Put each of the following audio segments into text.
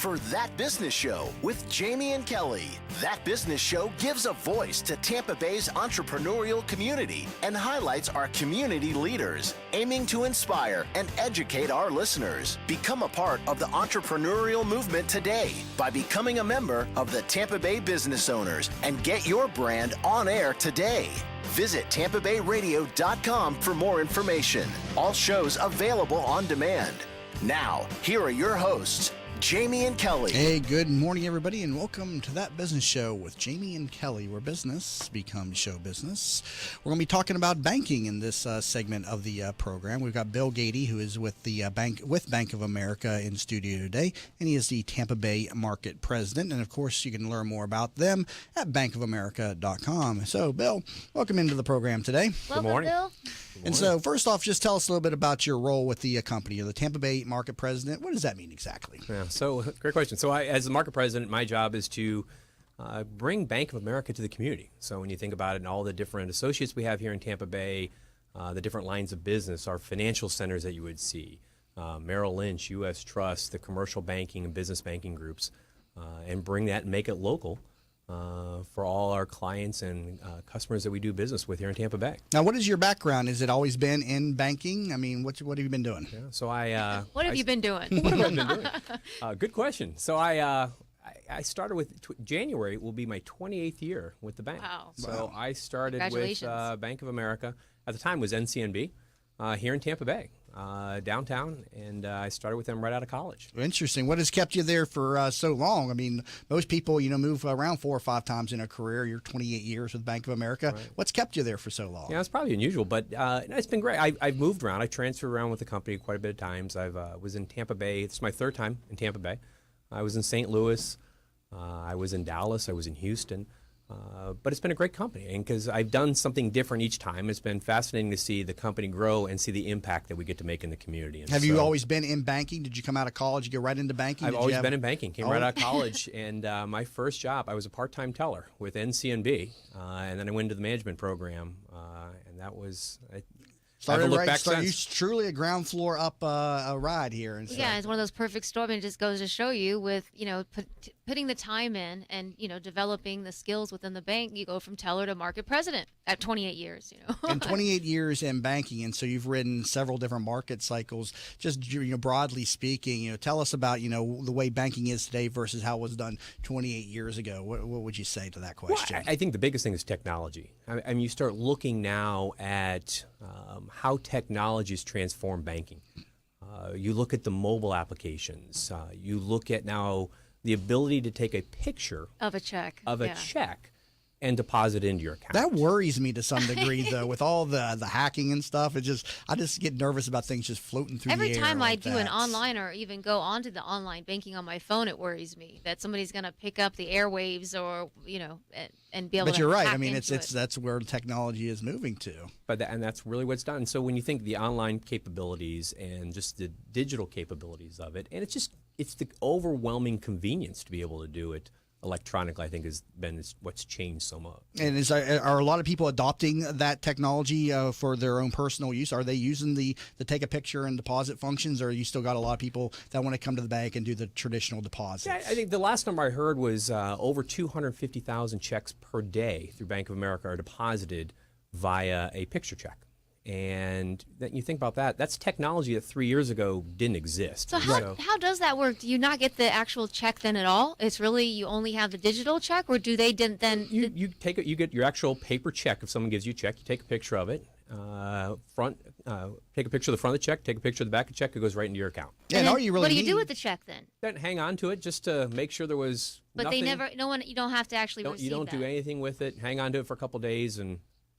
for That Business Show with Jamie and Kelly. That Business Show gives a voice to Tampa Bay's entrepreneurial community and highlights our community leaders, aiming to inspire and educate our listeners. Become a part of the entrepreneurial movement today by becoming a member of the Tampa Bay Business Owners and get your brand on air today. Visit TampaBayRadio.com for more information. All shows available on demand. Now, here are your hosts, Jamie and Kelly. Hey, good morning, everybody, and welcome to That Business Show with Jamie and Kelly, where business becomes show business. We're going to be talking about banking in this segment of the program. We've got Bill Gady, who is with the Bank of America in studio today, and he is the Tampa Bay Market President. And, of course, you can learn more about them at bankofamerica.com. So, Bill, welcome into the program today. Welcome, good morning. Bill. And so, first off, just tell us a little bit about your role with the company. You're the Tampa Bay Market President. What does that mean exactly? Yeah, so great question. So as the market president, my job is to bring Bank of America to the community. So when you think about it and all the different associates we have here in Tampa Bay, the different lines of business, our financial centers that you would see, Merrill Lynch, U.S. Trust, the commercial banking and business banking groups, and bring that and make it local for all our clients and customers that we do business with here in Tampa Bay. Now, what is your background? Has it always been in banking? I mean, what have you been doing? Yeah, so What have you been doing? What have I been doing? Good question. So I started with January will be my 28th year with the bank. Wow. So I started with Congratulations. Bank of America. At the time was NCNB here in Tampa Bay, downtown, and I started with them right out of college. Interesting. What has kept you there for so long? I mean, most people, move around 4 or 5 times in a career. You're 28 years with Bank of America. Right. What's kept you there for so long? Yeah, it's probably unusual, but it's been great. I've moved around. I transferred around with the company quite a bit of times. I was in Tampa Bay. It's my 3rd time in Tampa Bay. I was in St. Louis. I was in Dallas. I was in Houston. But it's been a great company, and because I've done something different each time, it's been fascinating to see the company grow and see the impact that we get to make in the community. And have you always been in banking? Did you come out of college, you go right into banking? I've always been in banking, came right out of college, and my first job, I was a part-time teller with NCNB, and then I went into the management program, and that was... It's truly a ground floor up a ride here. And yeah, it's one of those perfect storms. And it just goes to show you with, putting the time in and, developing the skills within the bank, you go from teller to market president at 28 years, And 28 years in banking, and so you've ridden several different market cycles. Just, broadly speaking, tell us about, the way banking is today versus how it was done 28 years ago. What would you say to that question? Well, I think the biggest thing is technology. I mean, you start looking now at how technology has transformed banking. You look at the mobile applications. You look at now the ability to take a picture of a check and deposit into your account. That worries me to some degree, though, with all the hacking and stuff. I just get nervous about things just floating through the air. Every time like I do an online or even go onto the online banking on my phone, it worries me that somebody's going to pick up the airwaves or and be able to. But you're right. Hack I mean, into it's that's where technology is moving to. And that's really what's done. So when you think the online capabilities and just the digital capabilities of it, and it's the overwhelming convenience to be able to do it electronically, I think, has been what's changed so much. And are a lot of people adopting that technology for their own personal use? Are they using the take a picture and deposit functions, or you still got a lot of people that want to come to the bank and do the traditional deposits? Yeah, I think the last number I heard was over 250,000 checks per day through Bank of America are deposited via a picture check. And you think about that, that's technology that 3 years ago didn't exist. So how does that work? Do you not get the actual check then at all? It's really you only have the digital check, or do they then? You get your actual paper check. If someone gives you a check, you take a picture of it. Take a picture of the front of the check, take a picture of the back of the check, it goes right into your account. Yeah, and all you really what do you do with the check then? Then hang on to it just to make sure there was nothing. You don't have to actually receive You don't that. do anything with it. Hang on to it for a couple of days and...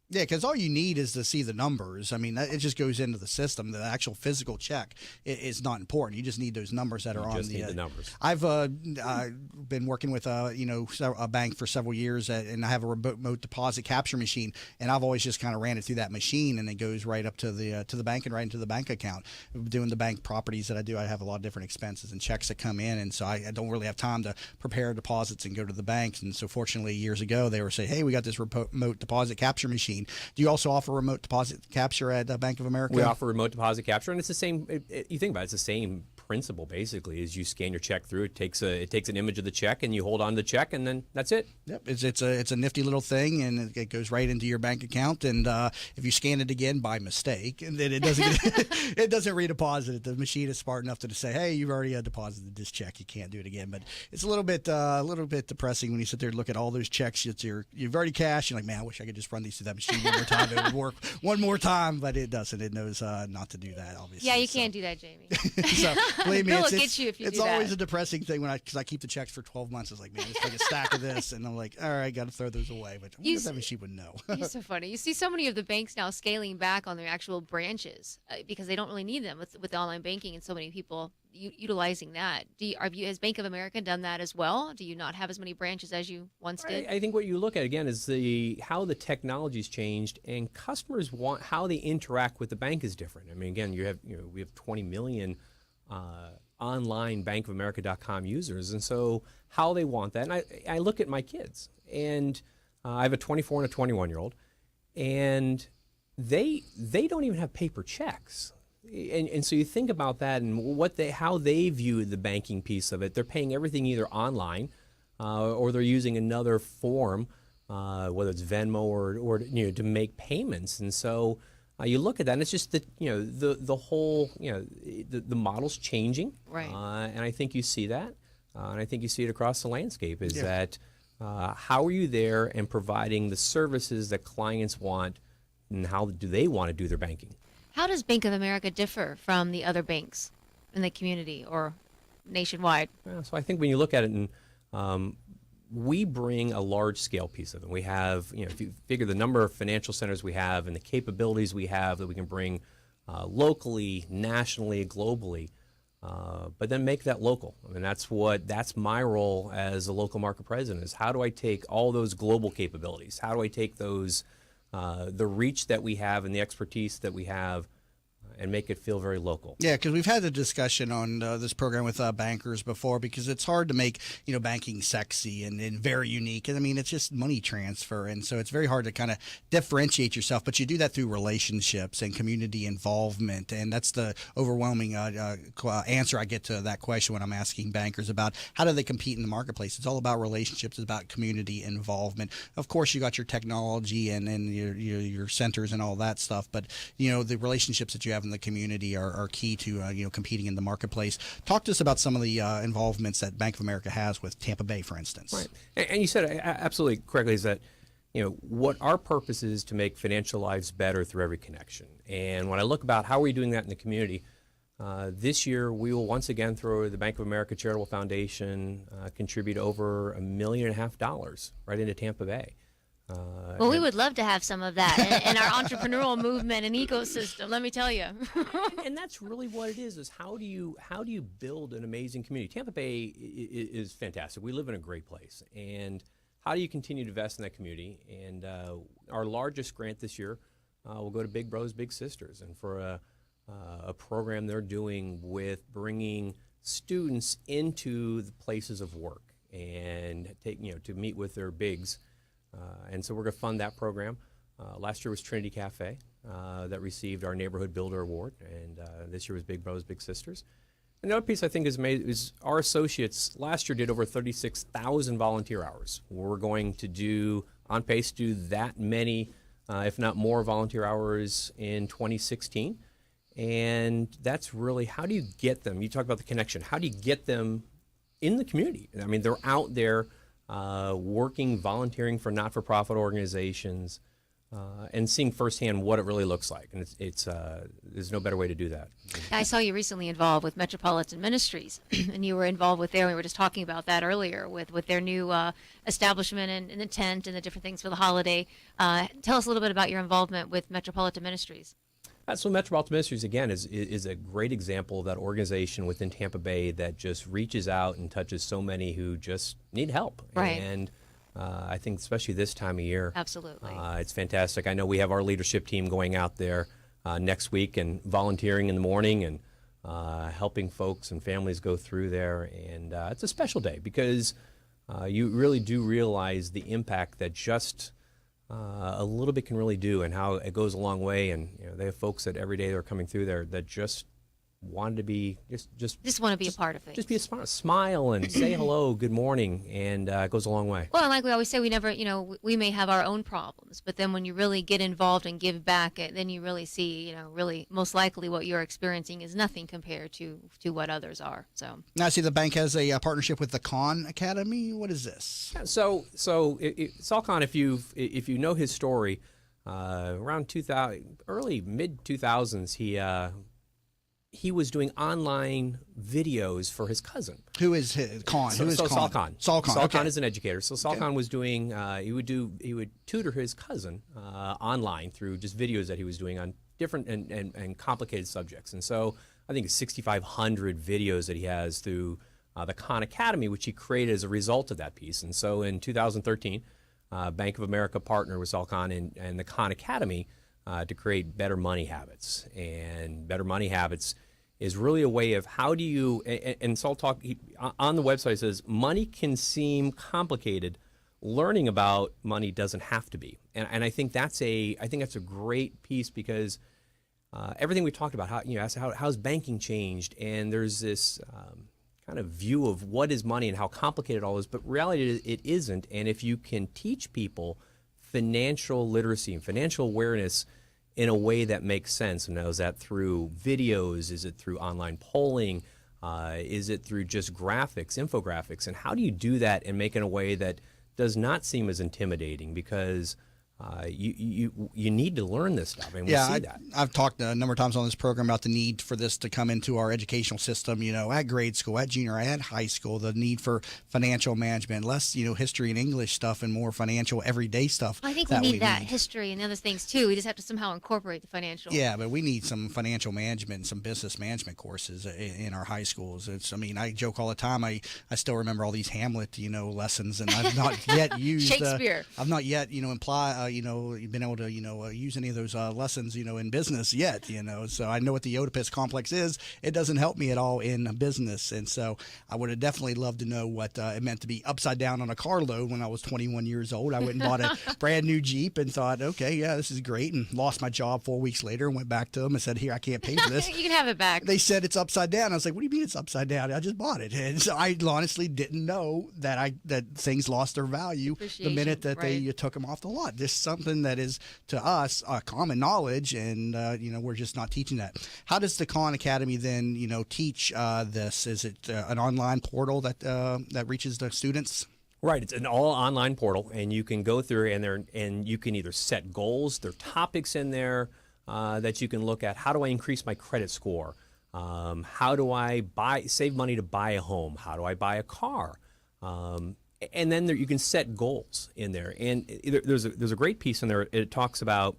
Yeah, because all you need is to see the numbers. I mean, it just goes into the system. The actual physical check is not important. You just need those numbers that are on the. Just need the numbers. I've been working with a bank for several years, and I have a remote deposit capture machine, and I've always just kind of ran it through that machine, and it goes right up to the bank and right into the bank account. Doing the bank properties that I do, I have a lot of different expenses and checks that come in, and so I don't really have time to prepare deposits and go to the banks. And so, fortunately, years ago, they were saying, "Hey, we got this remote deposit capture machine." Do you also offer remote deposit capture at Bank of America? We offer remote deposit capture, and it's the same. You think about it, it's the same principle basically is you scan your check through. It takes an image of the check, and you hold on to the check, and then that's it. Yep, it's a nifty little thing, and it goes right into your bank account. And if you scan it again by mistake, and then it doesn't it doesn't redeposit it. The machine is smart enough to say, hey, you've already deposited this check. You can't do it again. But it's a little bit depressing when you sit there and look at all those checks that you've already cashed. You're like, man, I wish I could just run these through that machine one more time. It would work one more time, but it doesn't. It knows not to do that, obviously. Yeah, you can't do that, Jamie. So believe me, Bill will it's get you if you it's do always that. a depressing thing because I keep the checks for 12 months. It's like, man, it's like a stack of this, and I'm like, all right, got to throw those away. But I wonder if that machine would know. You're so funny. You see so many of the banks now scaling back on their actual branches because they don't really need them with online banking and so many people utilizing that. Has Bank of America done that as well? Do you not have as many branches as you once did? I think what you look at again is how the technology's changed, and customers want how they interact with the bank is different. I mean, again, we have 20 million online bankofamerica.com users, and so how they want that. And I look at my kids, and I have a 24 and a 21-year-old, and they don't even have paper checks. And so you think about that and how they view the banking piece of it. They're paying everything either online or they're using another form, whether it's Venmo or to make payments. And so you look at that, and it's just that the whole the model's changing, right? And I think you see that, and I think you see it across the landscape. Is that how are you there and providing the services that clients want, and how do they want to do their banking? How does Bank of America differ from the other banks in the community or nationwide? So I think when you look at it, and we bring a large scale piece of it. We have, if you figure the number of financial centers we have and the capabilities we have that we can bring locally, nationally, globally, but then make that local. I mean, that's my role as a local market president is how do I take all those global capabilities? How do I take those the reach that we have and the expertise that we have and make it feel very local. Yeah, because we've had the discussion on this program with bankers before, because it's hard to make banking sexy and very unique. And I mean, it's just money transfer, and so it's very hard to kind of differentiate yourself. But you do that through relationships and community involvement, and that's the overwhelming answer I get to that question when I'm asking bankers about how do they compete in the marketplace. It's all about relationships. It's about community involvement. Of course, you got your technology and your centers and all that stuff, but the relationships that you have in the community are key to competing in the marketplace. Talk to us about some of the involvements that Bank of America has with Tampa Bay, for instance. Right, and you said it absolutely correctly is that what our purpose is to make financial lives better through every connection. And when I look about how are we doing that in the community, this year we will once again through the Bank of America Charitable Foundation contribute over $1.5 million right into Tampa Bay. Well, we would love to have some of that in our entrepreneurial movement and ecosystem. Let me tell you. And that's really what it is how do you build an amazing community? Tampa Bay is fantastic. We live in a great place, and how do you continue to invest in that community? And our largest grant this year will go to Big Brothers Big Sisters, and for a program they're doing with bringing students into the places of work and to meet with their bigs. And so we're going to fund that program. Last year was Trinity Cafe that received our Neighborhood Builder Award, and this year was Big Brothers Big Sisters. And the other piece I think is our associates last year did over 36,000 volunteer hours. We're going to do on pace to do that many, if not more, volunteer hours in 2016. And that's really how do you get them? You talk about the connection. How do you get them in the community? I mean, they're out there. Working, volunteering for not-for-profit organizations, and seeing firsthand what it really looks like. And there's no better way to do that. I saw you recently involved with Metropolitan Ministries, and you were involved with there. We were just talking about that earlier with their new establishment and the tent and the different things for the holiday. Tell us a little bit about your involvement with Metropolitan Ministries. So Metropolitan Ministries, again, is a great example of that organization within Tampa Bay that just reaches out and touches so many who just need help. Right. And I think especially this time of year. Absolutely. It's fantastic. I know we have our leadership team going out there next week and volunteering in the morning and helping folks and families go through there. And it's a special day because you really do realize the impact that just a little bit can really do, and how it goes a long way. And they have folks that every day they're coming through there that just wanted to be Just want to be a part of things. just be a smile and say hello, good morning, and it goes a long way. Well, and like we always say, we never, we may have our own problems, but then when you really get involved and give back, then you really see, really most likely what you're experiencing is nothing compared to what others are. So Now, I see the bank has a partnership with the Khan Academy. What is this? So Salcon, if you know his story, around 2000, early mid 2000s, he was doing online videos for his cousin. Who is Khan? Who is Khan? Salcon. Salcon. Salcon Okay. is an educator. So Salcon was doing he would tutor his cousin online through just videos that he was doing on different and complicated subjects. And so I think it's 6,500 videos that he has through the Khan Academy, which he created as a result of that piece. And so in 2013, Bank of America partnered with Salcon and the Khan Academy to create Better Money Habits. And Better Money Habits is really a way of how do you, and Sal on the website says, money can seem complicated. Learning about money doesn't have to be. And I think that's a great piece because everything we talked about, how's banking changed, and there's this kind of view of what is money and how complicated it all is, but reality it isn't. And if you can teach people financial literacy and financial awareness in a way that makes sense, and is that through videos, is it through online polling, is it through just graphics, infographics, and how do you do that and make it in a way that does not seem as intimidating? Because you need to learn this stuff, and we see that. I've talked a number of times on this program about the need for this to come into our educational system, at grade school, at junior, at high school, the need for financial management, less, history and English stuff and more financial everyday stuff. I think we need that history and other things too. We just have to somehow incorporate the financial. Yeah, but we need some financial management and some business management courses in our high schools. I joke all the time. I still remember all these Hamlet, lessons, and I've not yet used Shakespeare. I've not yet, been able to, use any of those lessons, in business yet, So I know what the Oedipus complex is. It doesn't help me at all in business. And so I would have definitely loved to know what it meant to be upside down on a carload when I was 21 years old. I went and bought a brand new Jeep and thought, okay, yeah, this is great. And lost my job 4 weeks later and went back to them and said, here, I can't pay for this. You can have it back. They said it's upside down. I was like, what do you mean it's upside down? I just bought it. And so I honestly didn't know that things lost their value the minute that they took them off the lot. This is something that is to us common knowledge, and we're just not teaching that. How does the Khan Academy then teach this? Is it an online portal that reaches the students? Right, it's an all online portal, and you can go through and you can either set goals, there are topics in there that you can look at. How do I increase my credit score? How do I save money to buy a home? How do I buy a car? And then you can set goals in there. And there's a great piece in there. It talks about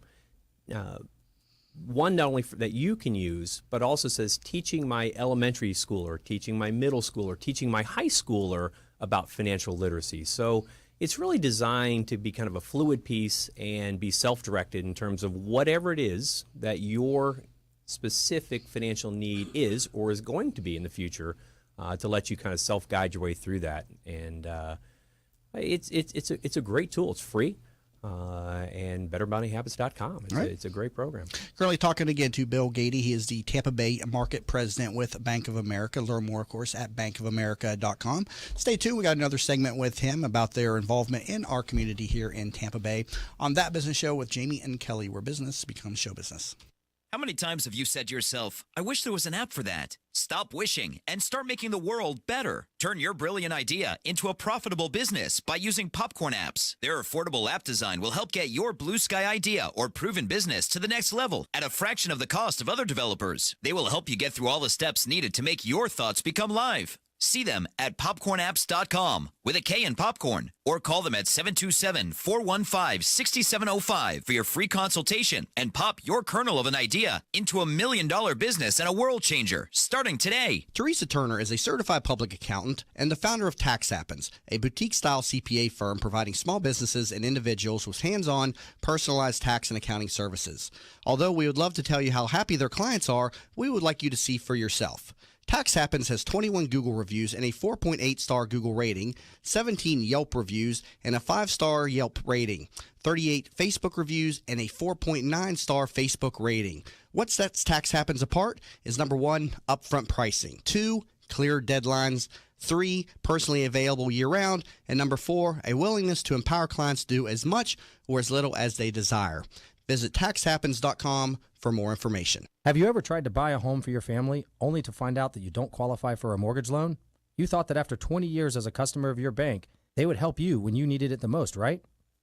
one, not only that you can use, but also says teaching my elementary schooler, teaching my middle schooler, teaching my high schooler about financial literacy. So it's really designed to be kind of a fluid piece and be self-directed in terms of whatever it is that your specific financial need is or is going to be in the future, to let you kind of self-guide your way through that. And it's a great tool. It's free. And BetterMoneyHabits.com. It's a great program. Currently talking again to Bill Gady. He is the Tampa Bay Market President with Bank of America. Learn more, of course, at bankofamerica.com. Stay tuned. We got another segment with him about their involvement in our community here in Tampa Bay on That Business Show with Jamie and Kelly, where business becomes show business. How many times have you said to yourself, I wish there was an app for that? Stop wishing and start making the world better. Turn your brilliant idea into a profitable business by using Popcorn apps. Their affordable app design will help get your blue sky idea or proven business to the next level at a fraction of the cost of other developers. They will help you get through all the steps needed to make your thoughts become live. See them at popcornapps.com with a K in popcorn, or call them at 727-415-6705 for your free consultation and pop your kernel of an idea into $1 million business and a world changer starting today. Teresa Turner is a certified public accountant and the founder of Tax Happens, a boutique-style CPA firm providing small businesses and individuals with hands-on, personalized tax and accounting services. Although we would love to tell you how happy their clients are, we would like you to see for yourself. Tax Happens has 21 Google reviews and a 4.8-star Google rating, 17 Yelp reviews and a 5-star Yelp rating, 38 Facebook reviews and a 4.9-star Facebook rating. What sets Tax Happens apart is number 1, upfront pricing, 2, clear deadlines, 3, personally available year-round, and number 4, a willingness to empower clients to do as much or as little as they desire. Visit taxhappens.com for more information. Have you ever tried to buy a home for your family only to find out that you don't qualify for a mortgage loan? You thought that after 20 years as a customer of your bank, they would help you when you needed it the most, right?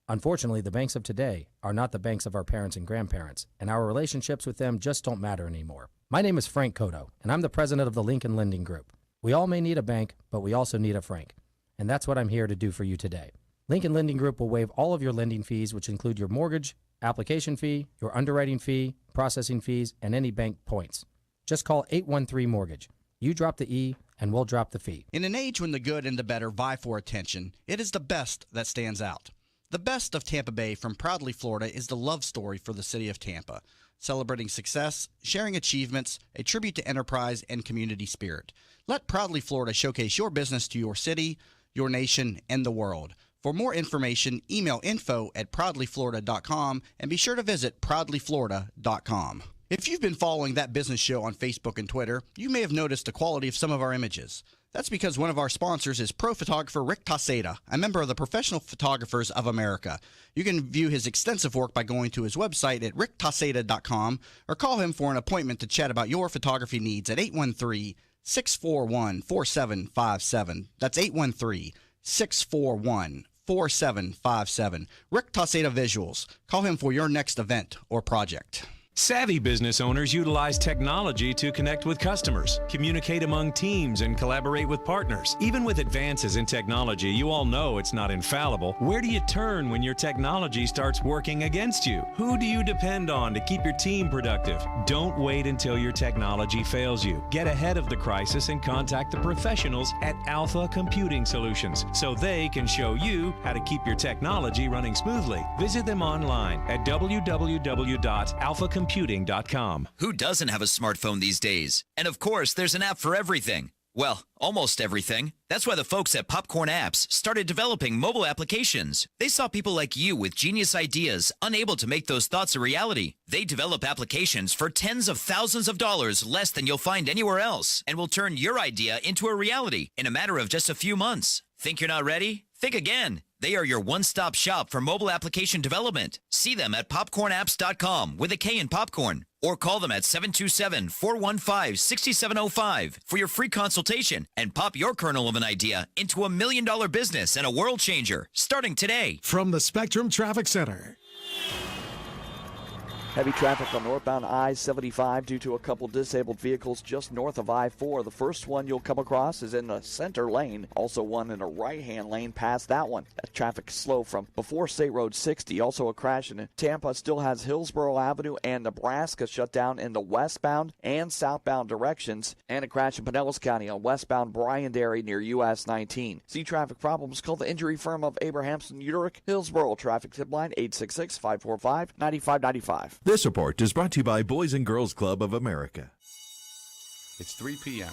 Unfortunately, the banks of today are not the banks of our parents and grandparents, and our relationships with them just don't matter anymore. My name is Frank Cotto, and I'm the president of the Lincoln Lending Group. We all may need a bank, but we also need a Frank, and that's what I'm here to do for you today. Lincoln Lending Group will waive all of your lending fees, which include your mortgage, application fee, your underwriting fee, processing fees, and any bank points. Just call 813-MORTGAGE. You drop the E, and we'll drop the fee. In an age when the good and the better vie for attention, it is the best that stands out. The best of Tampa Bay from Proudly Florida is the love story for the city of Tampa, celebrating success, sharing achievements, a tribute to enterprise and community spirit. Let Proudly Florida showcase your business to your city, your nation, and the world. For more information, email info@proudlyflorida.com and be sure to visit proudlyflorida.com. If you've been following That Business Show on Facebook and Twitter, you may have noticed the quality of some of our images. That's because one of our sponsors is pro photographer Rick Taseda, a member of the Professional Photographers of America. You can view his extensive work by going to his website at ricktaseda.com or call him for an appointment to chat about your photography needs at 813-641-4757. That's 813-641-4757. Rick Taseda Visuals. Call him for your next event or project. Savvy business owners utilize technology to connect with customers, communicate among teams, and collaborate with partners. Even with advances in technology, you all know it's not infallible. Where do you turn when your technology starts working against you? Who do you depend on to keep your team productive? Don't wait until your technology fails you. Get ahead of the crisis and contact the professionals at Alpha Computing Solutions so they can show you how to keep your technology running smoothly. Visit them online at www.alphacomputing.com. Who doesn't have a smartphone these days? And of course, there's an app for everything. Well, almost everything. That's why the folks at Popcorn Apps started developing mobile applications. They saw people like you with genius ideas, unable to make those thoughts a reality. They develop applications for tens of thousands of dollars less than you'll find anywhere else, and will turn your idea into a reality in a matter of just a few months. Think you're not ready? Think again. They are your one-stop shop for mobile application development. See them at popcornapps.com with a K in popcorn, or call them at 727-415-6705 for your free consultation and pop your kernel of an idea into $1 million business and a world changer starting today. From the Spectrum Traffic Center. Heavy traffic on northbound I-75 due to a couple disabled vehicles just north of I-4. The first one you'll come across is in the center lane. Also one in a right-hand lane past that one. That traffic is slow from before State Road 60. Also a crash in Tampa still has Hillsborough Avenue and Nebraska shut down in the westbound and southbound directions. And a crash in Pinellas County on westbound Bryan-Derry near US 19. See traffic problems, call the injury firm of Abrahamson Urich. Hillsborough traffic tip line 866-545-9595. This report is brought to you by Boys and Girls Club of America. It's 3 p.m.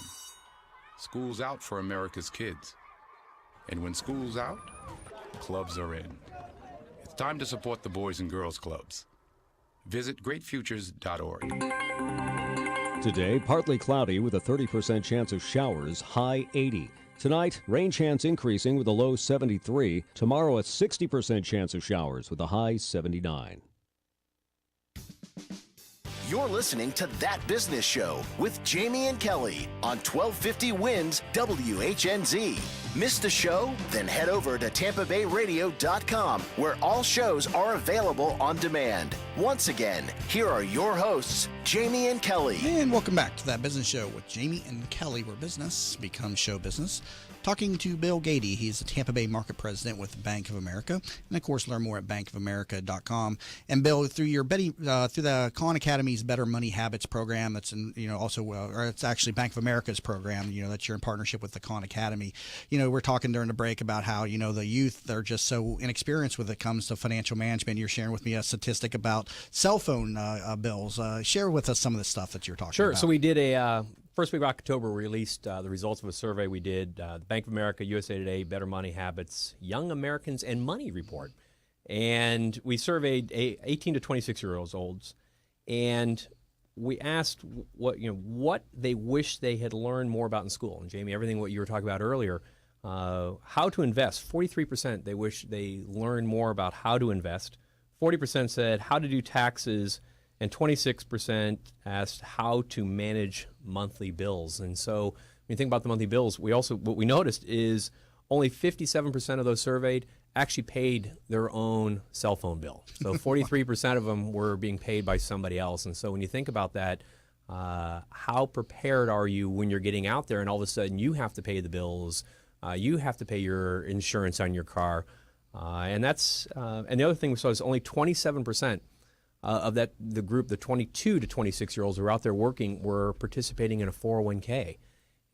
School's out for America's kids. And when school's out, clubs are in. It's time to support the Boys and Girls Clubs. Visit greatfutures.org. Today, partly cloudy with a 30% chance of showers, high 80. Tonight, rain chance increasing with a low 73. Tomorrow, a 60% chance of showers with a high 79. You're listening to That Business Show with Jamie and Kelly on 1250 Wins WHNZ. Missed the show? Then head over to TampaBayRadio.com, where all shows are available on demand. Once again, here are your hosts, Jamie and Kelly. And welcome back to That Business Show with Jamie and Kelly, where business becomes show business. Talking to Bill Gady. He's the Tampa Bay Market President with Bank of America. And, of course, learn more at bankofamerica.com. And, Bill, through your through the Khan Academy's Better Money Habits program, that's also or it's actually Bank of America's program, that you're in partnership with the Khan Academy. We're talking during the break about how, the youth, they're just so inexperienced when it comes to financial management. You're sharing with me a statistic about cell phone bills. Share with us some of the stuff that you're talking about. Sure. So we did a first week of October, we released the results of a survey we did, Bank of America, USA Today, Better Money Habits, Young Americans and Money Report. And we surveyed 18 to 26-year-olds, and we asked what they wish they had learned more about in school. And Jamie, everything what you were talking about earlier, how to invest. 43% they wish they learned more about how to invest. 40% said how to do taxes, and 26% asked how to manage monthly bills. And so when you think about the monthly bills, what we noticed is only 57% of those surveyed actually paid their own cell phone bill. So 43% of them were being paid by somebody else. And so when you think about that, how prepared are you when you're getting out there and all of a sudden you have to pay the bills, you have to pay your insurance on your car, and the other thing we saw is only 27% of the group, the 22 to 26-year-olds who are out there working, were participating in a 401k.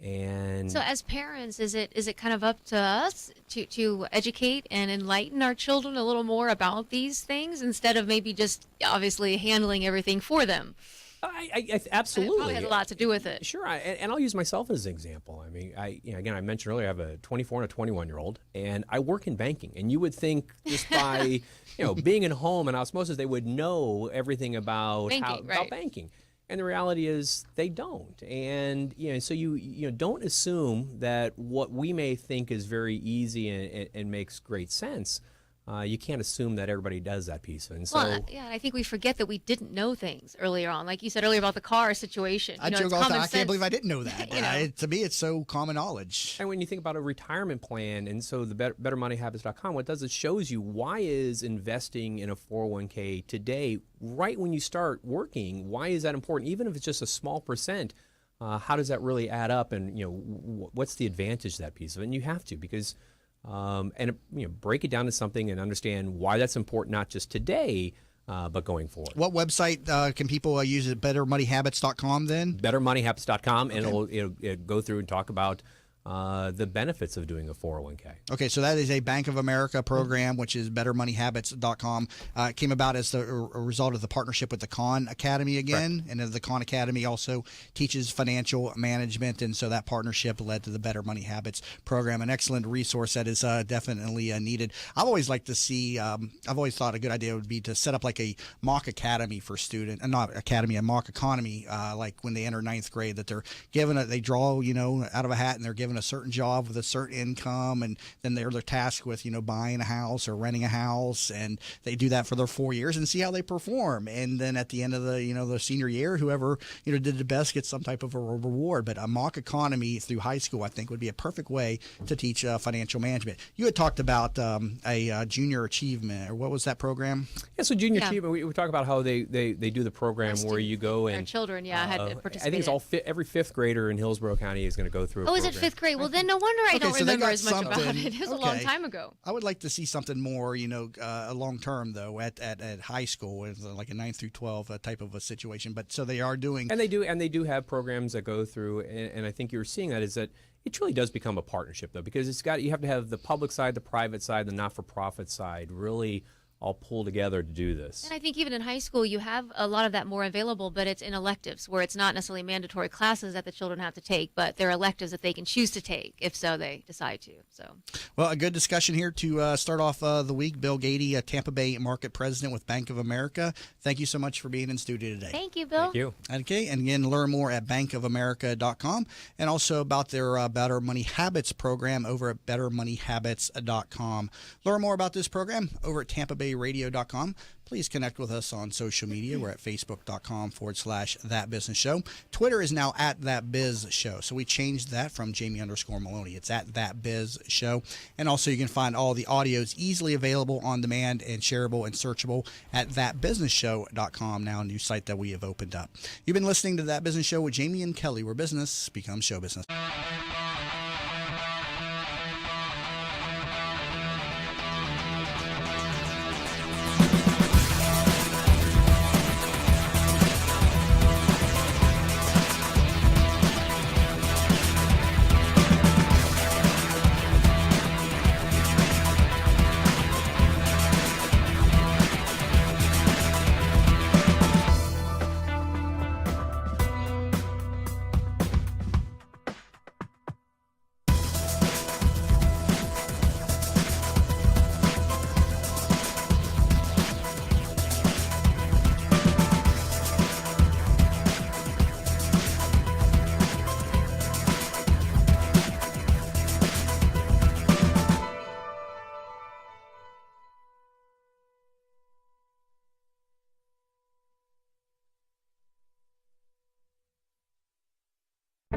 And so as parents, is it kind of up to us to educate and enlighten our children a little more about these things instead of maybe just obviously handling everything for them? I absolutely. It probably has a lot to do with it. Sure, and I'll use myself as an example. I mean, again, I mentioned earlier, I have a 24 and a 21-year-old, and I work in banking. And you would think just by being at home and osmosis, they would know everything about about banking. And the reality is they don't. And so you don't assume that what we may think is very easy and makes great sense. You can't assume that everybody does that piece. And so, I think we forget that we didn't know things earlier on. Like you said earlier about the car situation. I joke all the time. I can't believe I didn't know that. To me, it's so common knowledge. And when you think about a retirement plan, and so the BetterMoneyHabits.com, what it does is shows you why is investing in a 401k today, right when you start working, why is that important? Even if it's just a small percent, how does that really add up? And what's the advantage of that piece of it? And you have to, because break it down to something and understand why that's important, not just today, but going forward. What website can people use it? BetterMoneyHabits.com then? BetterMoneyHabits.com, and it'll go through and talk about the benefits of doing a 401k. Okay, so that is a Bank of America program, which is BetterMoneyHabits.com. It came about as a result of the partnership with the Khan Academy again. Correct. And the Khan Academy also teaches financial management, and so that partnership led to the Better Money Habits program, an excellent resource that is definitely needed. I've always liked to see, I've always thought a good idea would be to set up like a mock academy for students, not academy, a mock economy, like when they enter ninth grade, that they're given, they draw, out of a hat, and they're given a certain job with a certain income, and then they're tasked with buying a house or renting a house, and they do that for their 4 years and see how they perform. And then at the end of the the senior year, whoever did the best gets some type of a reward. But a mock economy through high school, I think, would be a perfect way to teach financial management. You had talked about a junior achievement, or what was that program? Yeah, so junior achievement, we talk about how they do the program where you go and our children had to participate. I think it's all every fifth grader in Hillsborough County is going to go through a program. Is it fifth grade? Well, then no wonder I don't remember as much about it. It was a long time ago. I would like to see something more, long term though, at high school, like a 9 through 12 type of a situation. But so they are doing, and they do have programs that go through, and I think you're seeing that is that it truly does become a partnership though, because you have to have the public side, the private side, the not-for-profit side really all pull together to do this. And I think even in high school, you have a lot of that more available, but it's in electives where it's not necessarily mandatory classes that the children have to take, but they're electives that they can choose to take if so they decide to. So, well, a good discussion here to start off the week. Bill Gady, Tampa Bay Market President with Bank of America. Thank you so much for being in studio today. Thank you, Bill. Thank you. Okay, and again, learn more at bankofamerica.com, and also about their Better Money Habits program over at bettermoneyhabits.com. Learn more about this program over at tampabayradio.com. Please connect with us on social media. We're at facebook.com/thatbusinessshow. Twitter is now at thatbizshow. So we changed that from Jamie_Meloni. It's at thatbizshow. And also you can find all the audios easily available on demand and shareable and searchable at thatbusinessshow.com. Now a new site that we have opened up. You've been listening to That Business Show with Jamie and Kelly, where business becomes show business.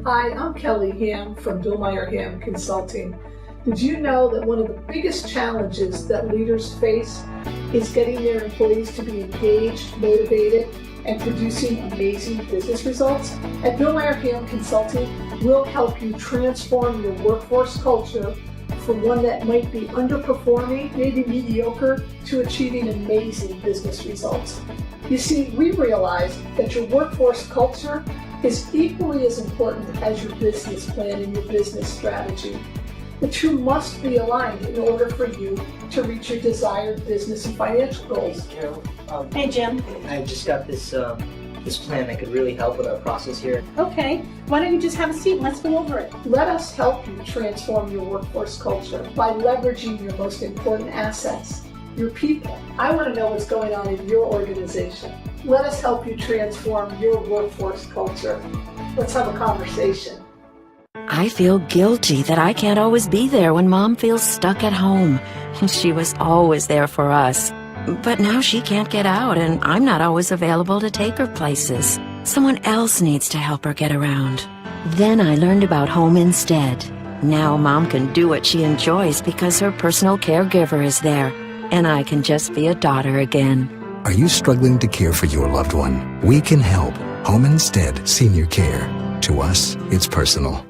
Hi, I'm Kelly Ham from Billmeyer Ham Consulting. Did you know that one of the biggest challenges that leaders face is getting their employees to be engaged, motivated, and producing amazing business results? At Billmeyer Ham Consulting, we'll help you transform your workforce culture from one that might be underperforming, maybe mediocre, to achieving amazing business results. You see, we realize that your workforce culture is equally as important as your business plan and your business strategy. The two must be aligned in order for you to reach your desired business and financial goals. Hey, Jim. I just got this plan that could really help with our process here. Okay, why don't you just have a seat and let's go over it. Let us help you transform your workforce culture by leveraging your most important assets, your people. I want to know what's going on in your organization. Let us help you transform your workforce culture. Let's have a conversation. I feel guilty that I can't always be there when Mom feels stuck at home. She was always there for us. But now she can't get out, and I'm not always available to take her places. Someone else needs to help her get around. Then I learned about Home Instead. Now Mom can do what she enjoys because her personal caregiver is there, and I can just be a daughter again. Are you struggling to care for your loved one? We can help. Home Instead Senior Care. To us, it's personal.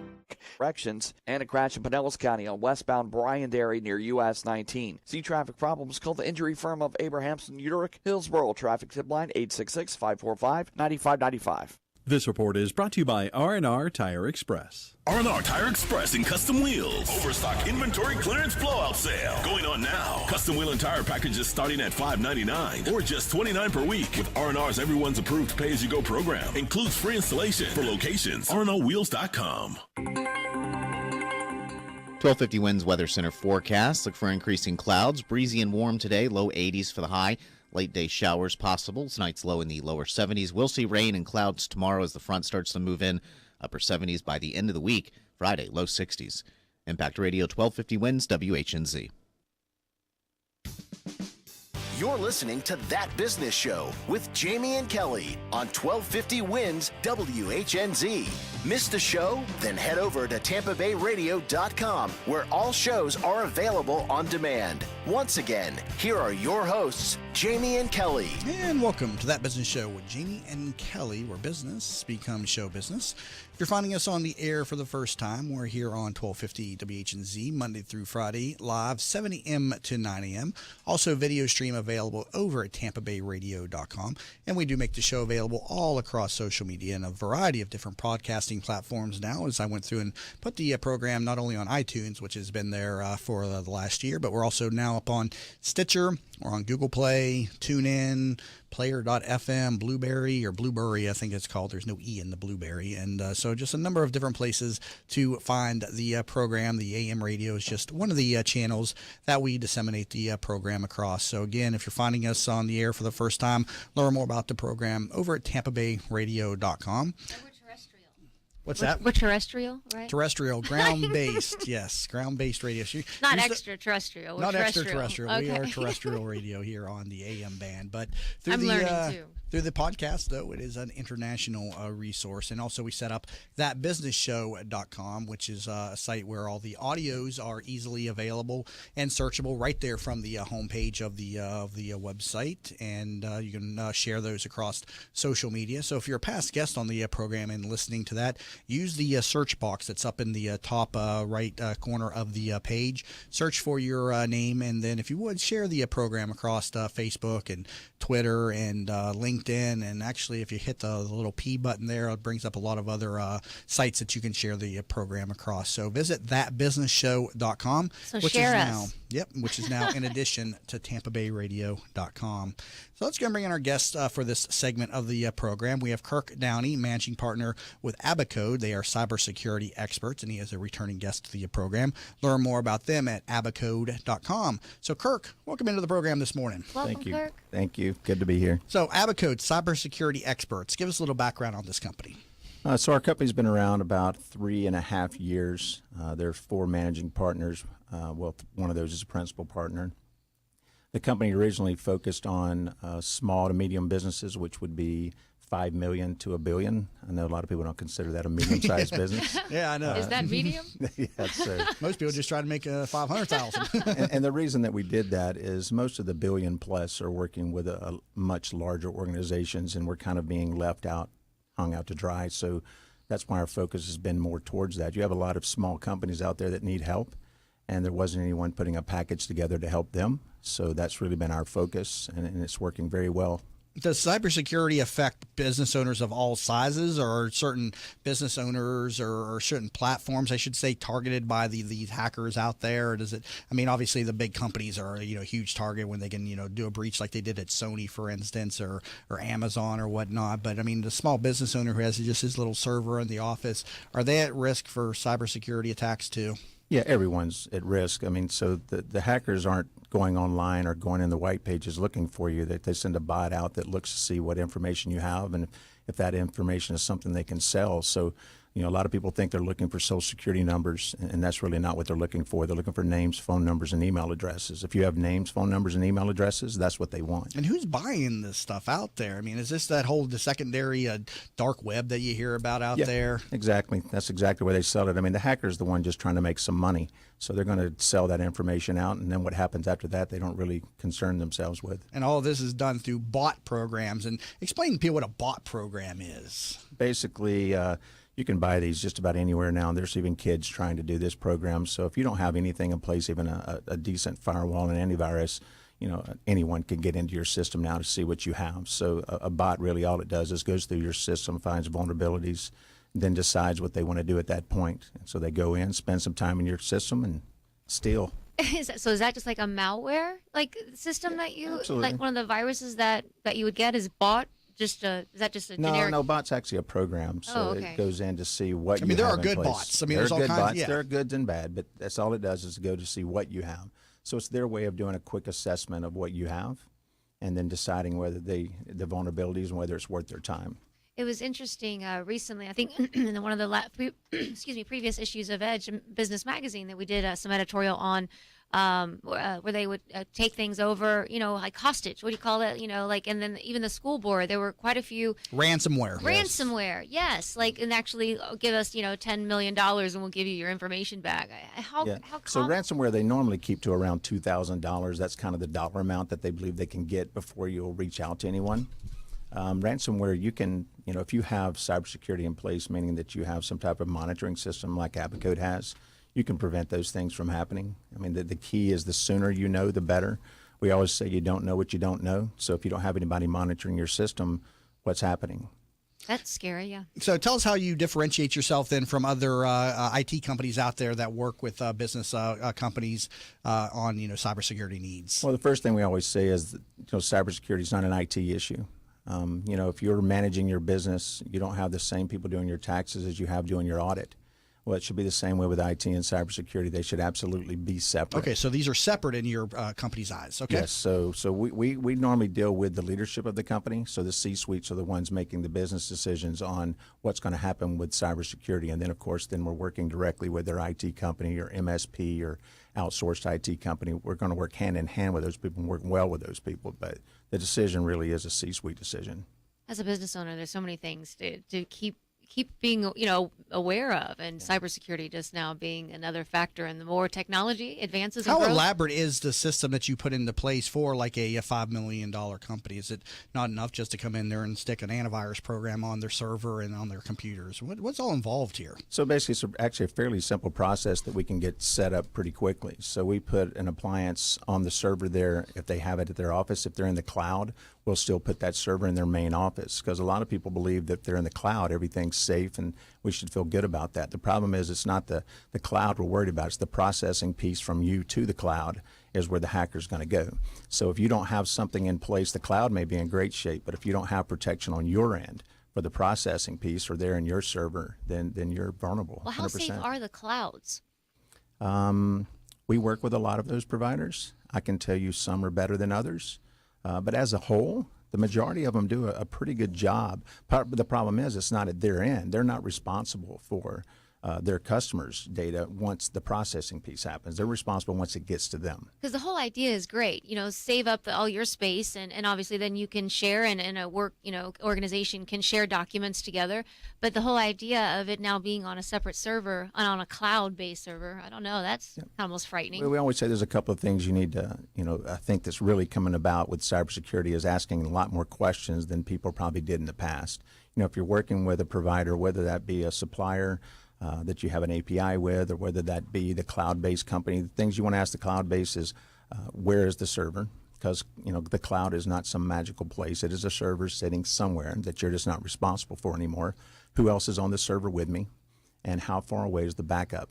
Directions and a crash in Pinellas County on westbound Bryan Dairy near US 19. See traffic problems? Call the injury firm of Abrahamson Utterick, Hillsborough. Traffic tip line 866-545-9595. This report is brought to you by R&R Tire Express. R&R Tire Express and Custom Wheels. Overstock inventory clearance blowout sale. Going on now. Custom wheel and tire packages starting at $5.99 or just $29 per week. With R&R's Everyone's Approved Pay-As-You-Go program. Includes free installation for locations. rnrwheels.com. 1250 Winds Weather Center forecast. Look for increasing clouds. Breezy and warm today. Low 80s for the high. Late day showers possible. Tonight's low in the lower 70s. We'll see rain and clouds tomorrow as the front starts to move in. Upper 70s by the end of the week. Friday, low 60s. Impact Radio 1250 Winds, WHNZ. You're listening to That Business Show with Jamie and Kelly on 1250 Winds WHNZ. Missed the show? Then head over to TampaBayRadio.com where all shows are available on demand. Once again, here are your hosts, Jamie and Kelly. And welcome to That Business Show with Jamie and Kelly, where business becomes show business. If you're finding us on the air for the first time, we're here on 1250 WHNZ, Monday through Friday, live 7 a.m. to 9 a.m. Also, video stream available over at TampaBayRadio.com. And we do make the show available all across social media and a variety of different broadcasting platforms now, as I went through and put the program not only on iTunes, which has been there for the last year, but we're also now up on Stitcher, or on Google Play, TuneIn, Player.fm, Blueberry, I think it's called. There's no E in the Blueberry. And so just a number of different places to find the program. The AM radio is just one of the channels that we disseminate the program across. So again, if you're finding us on the air for the first time, learn more about the program over at TampaBayRadio.com. What's that? We're terrestrial, right? Terrestrial, ground-based, yes, ground-based radio. Not extraterrestrial. Not extraterrestrial. Okay. We are terrestrial radio here on the AM band. But through through the podcast, though, it is an international resource. And also we set up thatbusinessshow.com, which is a site where all the audios are easily available and searchable right there from the homepage of the website. And you can share those across social media. So if you're a past guest on the program and listening to that, use the search box that's up in the top right corner of the page. Search for your name, and then if you would, share the program across Facebook and Twitter and LinkedIn. And actually, if you hit the little P button there, it brings up a lot of other sites that you can share the program across. So visit thatbusinessshow.com, which is now in addition to TampaBayRadio.com. So let's go and bring in our guest for this segment of the program. We have Kirk Downey, managing partner with Abacode. They are cybersecurity experts, and he is a returning guest to the program. Learn more about them at abacode.com. So, Kirk, welcome into the program this morning. Welcome, Thank you. Kirk. Thank you. Good to be here. So, Abacode, cybersecurity experts. Give us a little background on this company. So our company's been around about 3.5 years. There's 4 managing partners. One of those is a principal partner. The company originally focused on small to medium businesses, which would be $5 million to $1 billion. I know a lot of people don't consider that a medium-sized business. Yeah, I know. Is that medium? Yes, sir. Most people just try to make 500,000. And the reason that we did that is most of the billion plus are working with a much larger organizations, and we're kind of being left out, hung out to dry. So that's why our focus has been more towards that. You have a lot of small companies out there that need help, and there wasn't anyone putting a package together to help them. So that's really been our focus, and it's working very well. Does cybersecurity affect business owners of all sizes, or are certain business owners or certain platforms, I should say, targeted by these hackers out there? Or does it? I mean, obviously the big companies are a huge target when they can do a breach like they did at Sony, for instance, or Amazon or whatnot. But I mean, the small business owner who has just his little server in the office, are they at risk for cybersecurity attacks too? Yeah, everyone's at risk. I mean, so the hackers aren't going online or going in the white pages looking for you. They send a bot out that looks to see what information you have and if that information is something they can sell. So, a lot of people think they're looking for social security numbers, and that's really not what they're looking for. They're looking for names, phone numbers, and email addresses. If you have names, phone numbers, and email addresses, that's what they want. And who's buying this stuff out there? I mean, is this the secondary dark web that you hear about out there? Exactly. That's exactly where they sell it. I mean, the hacker's the one just trying to make some money. So they're going to sell that information out, and then what happens after that, they don't really concern themselves with. And all of this is done through bot programs. And explain to people what a bot program is. Basically, you can buy these just about anywhere now. There's even kids trying to do this program. So if you don't have anything in place, even a decent firewall and antivirus, anyone can get into your system now to see what you have. So a bot, really all it does is goes through your system, finds vulnerabilities, then decides what they want to do at that point. And so they go in, spend some time in your system, and steal. Is that just like a malware system that you Absolutely. like one of the viruses that you would get is bot? Is that just a generic? No, bot's actually a program, so it goes in to see what you have. there are in good place. bots. I mean, there there's are all good kinds. bots. Yeah. There are goods and bad, but that's all it does is go to see what you have. So it's their way of doing a quick assessment of what you have, and then deciding whether the vulnerabilities and whether it's worth their time. It was interesting recently, I think, in one of the previous issues of Edge Business Magazine that we did some editorial on, where they would take things over, like hostage. What do you call it? And then even the school board, there were quite a few ransomware. Yes, and actually give us, $10 million, and we'll give you your information back. How so ransomware they normally keep to around $2,000. That's kind of the dollar amount that they believe they can get before you'll reach out to anyone. Ransomware, you can, if you have cybersecurity in place, meaning that you have some type of monitoring system like Abacode has, you can prevent those things from happening. I mean, the key is the sooner you know, the better. We always say you don't know what you don't know. So if you don't have anybody monitoring your system, what's happening? That's scary, yeah. So tell us how you differentiate yourself then from other IT companies out there that work with business companies on cybersecurity needs. Well, the first thing we always say is that, cybersecurity is not an IT issue. If you're managing your business, you don't have the same people doing your taxes as you have doing your audit. Well, it should be the same way with IT and cybersecurity. They should absolutely be separate. Okay, so these are separate in your company's eyes, okay? Yes, so we normally deal with the leadership of the company. So the C-suites are the ones making the business decisions on what's going to happen with cybersecurity. And then, of course, we're working directly with their IT company or MSP or outsourced IT company. We're going to work hand in hand with those people and work well with those people. But the decision really is a C-suite decision. As a business owner, there's so many things to keep being aware of, and cybersecurity just now being another factor. And the more technology advances, how and elaborate is the system that you put into place for like a $5 million company? Is it not enough just to come in there and stick an antivirus program on their server and on their computers? What's all involved here? So basically, it's actually a fairly simple process that we can get set up pretty quickly. So we put an appliance on the server there. If they have it at their office, if they're in the cloud, we'll still put that server in their main office, because a lot of people believe that if they're in the cloud, everything's safe and we should feel good about that. The problem is it's not the cloud we're worried about. It's the processing piece from you to the cloud is where the hacker's going to go. So if you don't have something in place, the cloud may be in great shape, but if you don't have protection on your end for the processing piece or there in your server, then you're vulnerable. well, how 100%. safe are the clouds? We work with a lot of those providers. I can tell you some are better than others. But as a whole, the majority of them do a pretty good job. The problem is it's not at their end. They're not responsible for their customers' data once the processing piece happens. They're responsible once it gets to them. Because the whole idea is great, save up all your space, and obviously then you can share, and a work, organization can share documents together. But the whole idea of it now being on a separate server, on a cloud-based server, I don't know, that's almost frightening. We always say there's a couple of things you need to, I think that's really coming about with cybersecurity is asking a lot more questions than people probably did in the past. If you're working with a provider, whether that be a supplier, that you have an API with, or whether that be the cloud-based company. The things you want to ask the cloud-based is, where is the server? Because the cloud is not some magical place. It is a server sitting somewhere that you're just not responsible for anymore. Who else is on the server with me? And how far away is the backup?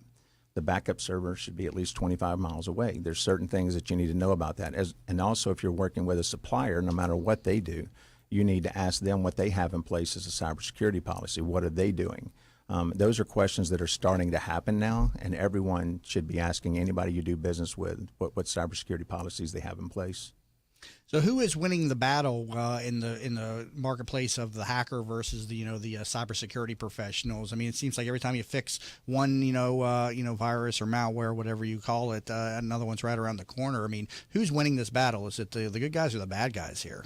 The backup server should be at least 25 miles away. There's certain things that you need to know about that. And also, if you're working with a supplier, no matter what they do, you need to ask them what they have in place as a cybersecurity policy. What are they doing? Those are questions that are starting to happen now, and everyone should be asking anybody you do business with what cybersecurity policies they have in place. So, who is winning the battle in the marketplace of the hacker versus the cybersecurity professionals? I mean, it seems like every time you fix one virus or malware, whatever you call it, another one's right around the corner. I mean, who's winning this battle? Is it the good guys or the bad guys here?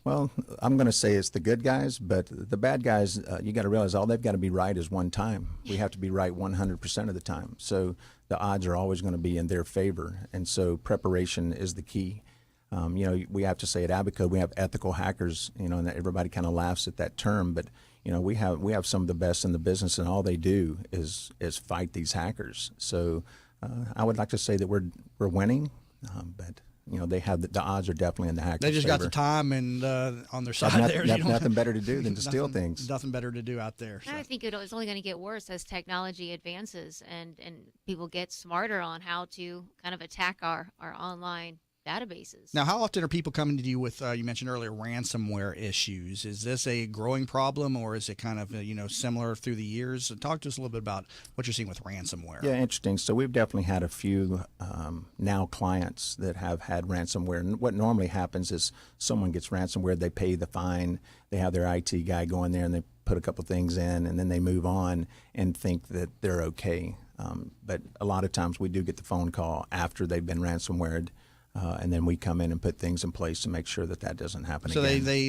Well, I'm going to say it's the good guys, but the bad guys, you got to realize all they've got to be right is one time. We have to be right 100% of the time. So the odds are always going to be in their favor. And so preparation is the key. We have to say at Abacode, we have ethical hackers, and everybody kind of laughs at that term, but we have some of the best in the business, and all they do is fight these hackers. So I would like to say that we're winning, but they have the odds are definitely in the hackers' They just favor. got the time and on their side there. Nothing better to do than to steal things. Nothing better to do out there. So. I think it's only going to get worse as technology advances and people get smarter on how to kind of attack our online databases. Now, how often are people coming to you with, you mentioned earlier, ransomware issues? Is this a growing problem, or is it kind of, similar through the years? Talk to us a little bit about what you're seeing with ransomware. Yeah, interesting. So we've definitely had a few now clients that have had ransomware. And what normally happens is someone gets ransomware, they pay the fine, they have their IT guy go in there and they put a couple things in, and then they move on and think that they're okay. But a lot of times we do get the phone call after they've been ransomwared. And then we come in and put things in place to make sure that doesn't happen again. So they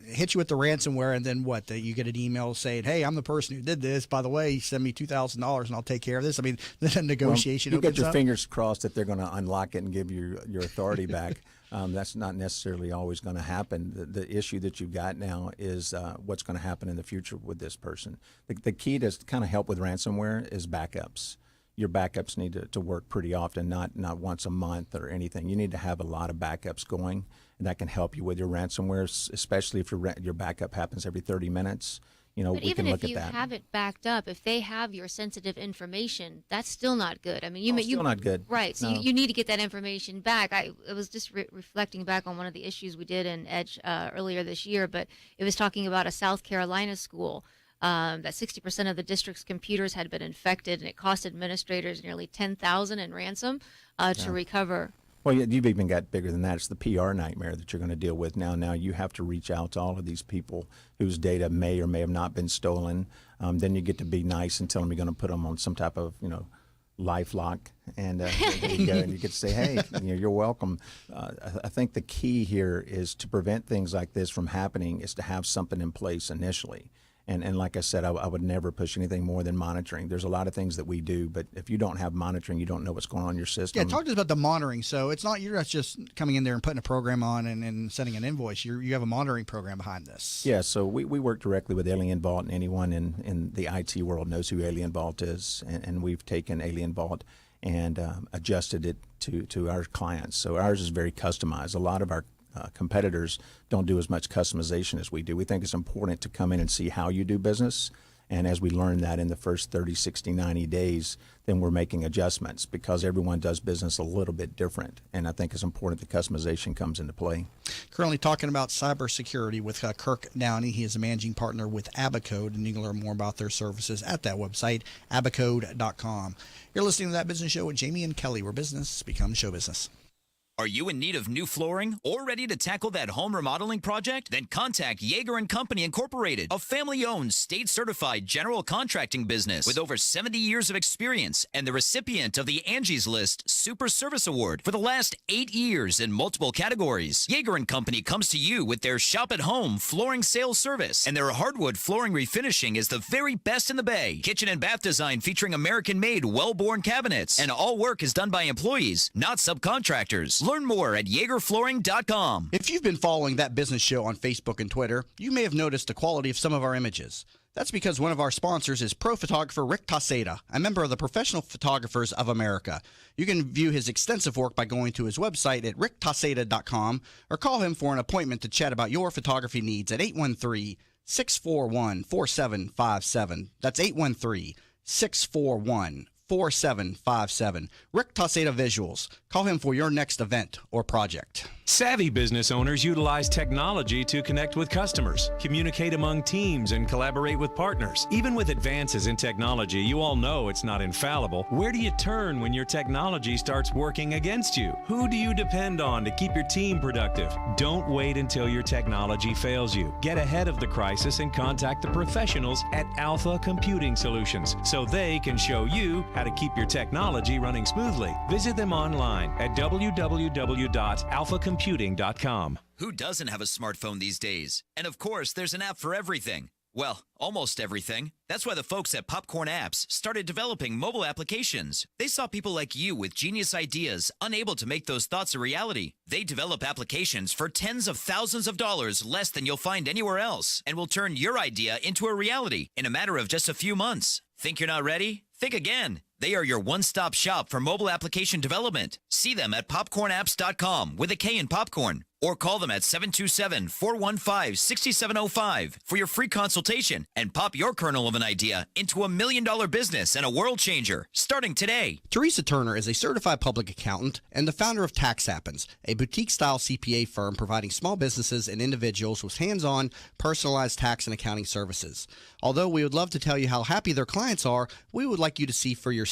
hit you with the ransomware, and then what? You get an email saying, hey, I'm the person who did this. By the way, send me $2,000 and I'll take care of this. I mean, the negotiation you get your up. fingers crossed that they're going to unlock it and give you your authority back. That's not necessarily always going to happen. The issue that you've got now is what's going to happen in the future with this person. The key to kind of help with ransomware is backups. Your backups need to work pretty often, not once a month or anything. You need to have a lot of backups going, and that can help you with your ransomware, especially if your backup happens every 30 minutes. But we can look at that. even if you have it backed up, if they have your sensitive information, that's still not good. I mean, still not good. Right. So No. you need to get that information back. I was just reflecting back on one of the issues we did in Edge earlier this year, but it was talking about a South Carolina school. That 60% of the district's computers had been infected, and it cost administrators nearly $10,000 in ransom to recover. Well, you've even got bigger than that. It's the PR nightmare that you're going to deal with now. Now you have to reach out to all of these people whose data may or may have not been stolen. Then you get to be nice and tell them you're going to put them on some type of, LifeLock, and there you go, and you get to say, hey, you're welcome. I think the key here is to prevent things like this from happening is to have something in place initially. And like I said, I would never push anything more than monitoring. There's a lot of things that we do, but if you don't have monitoring, you don't know what's going on in your system. Yeah, talk to us about the monitoring. So you're not just coming in there and putting a program on and sending an invoice. You have a monitoring program behind this. Yeah, so we work directly with Alien Vault, and anyone in the IT world knows who Alien Vault is. And we've taken Alien Vault and adjusted it to our clients. So ours is very customized. A lot of our competitors don't do as much customization as we do. We think it's important to come in and see how you do business. And as we learn that in the first 30, 60, 90 days, then we're making adjustments because everyone does business a little bit different. And I think it's important that customization comes into play. Currently talking about cybersecurity with Kirk Downey. He is a managing partner with Abacode, and you can learn more about their services at that website, abacode.com. You're listening to That Business Show with Jamie and Kelly, where business becomes show business. Are you in need of new flooring or ready to tackle that home remodeling project? Then contact Yeager & Company Incorporated, a family-owned, state-certified general contracting business with over 70 years of experience and the recipient of the Angie's List Super Service Award for the last 8 years in multiple categories. Yeager & Company comes to you with their shop-at-home flooring sales service, and their hardwood flooring refinishing is the very best in the Bay. Kitchen and bath design featuring American-made, well-born cabinets, and all work is done by employees, not subcontractors. Learn more at YeagerFlooring.com. If you've been following That Business Show on Facebook and Twitter, you may have noticed the quality of some of our images. That's because one of our sponsors is pro photographer Rick Taseda, a member of the Professional Photographers of America. You can view his extensive work by going to his website at ricktaseda.com or call him for an appointment to chat about your photography needs at 813-641-4757. That's 813-641-4757. Rick Taseda Visuals. Call him for your next event or project. Savvy business owners utilize technology to connect with customers, communicate among teams, and collaborate with partners. Even with advances in technology, you all know it's not infallible. Where do you turn when your technology starts working against you? Who do you depend on to keep your team productive? Don't wait until your technology fails you. Get ahead of the crisis and contact the professionals at Alpha Computing Solutions so they can show you how to keep your technology running smoothly. Visit them online at www.alphacomputing.com. Who doesn't have a smartphone these days? And of course, there's an app for everything. Well, almost everything. That's why the folks at Popcorn Apps started developing mobile applications. They saw people like you with genius ideas, unable to make those thoughts a reality. They develop applications for tens of thousands of dollars less than you'll find anywhere else, and will turn your idea into a reality in a matter of just a few months. Think you're not ready? Think again. They are your one-stop shop for mobile application development. See them at popcornapps.com with a K in popcorn, or call them at 727-415-6705 for your free consultation and pop your kernel of an idea into $1 million business and a world changer starting today. Teresa Turner is a certified public accountant and the founder of Tax Happens, a boutique-style CPA firm providing small businesses and individuals with hands-on, personalized tax and accounting services. Although we would love to tell you how happy their clients are, we would like you to see for yourself.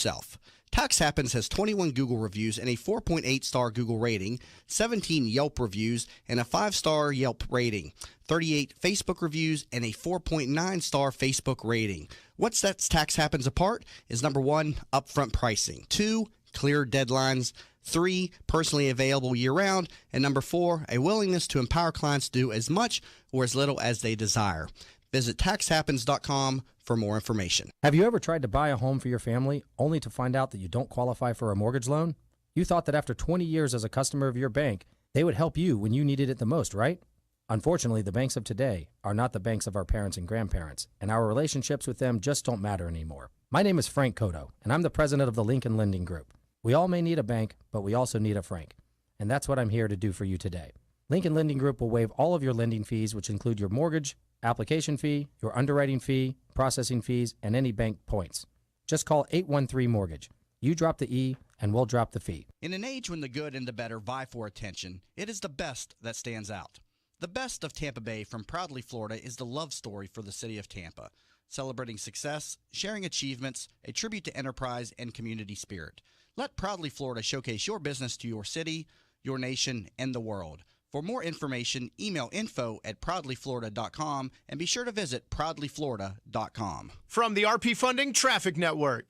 Tax Happens has 21 Google reviews and a 4.8-star Google rating, 17 Yelp reviews and a 5-star Yelp rating, 38 Facebook reviews and a 4.9-star Facebook rating. What sets Tax Happens apart is number 1, upfront pricing, 2, clear deadlines, 3, personally available year-round, and number 4, a willingness to empower clients to do as much or as little as they desire. Visit taxhappens.com for more information. Have you ever tried to buy a home for your family only to find out that you don't qualify for a mortgage loan? You thought that after 20 years as a customer of your bank, they would help you when you needed it the most, right? Unfortunately, the banks of today are not the banks of our parents and grandparents, and our relationships with them just don't matter anymore. My name is Frank Cotto, and I'm the president of the Lincoln Lending Group. We all may need a bank, but we also need a Frank, and that's what I'm here to do for you today. Lincoln Lending Group will waive all of your lending fees, which include your mortgage, application fee, your underwriting fee, processing fees, and any bank points. Just call 813-MORTGAGE. You drop the E, and we'll drop the fee. In an age when the good and the better vie for attention, it is the best that stands out. The best of Tampa Bay from Proudly Florida is the love story for the city of Tampa, celebrating success, sharing achievements, a tribute to enterprise and community spirit. Let Proudly Florida showcase your business to your city, your nation, and the world. For more information, email info@proudlyflorida.com and be sure to visit proudlyflorida.com. From the RP Funding Traffic Network.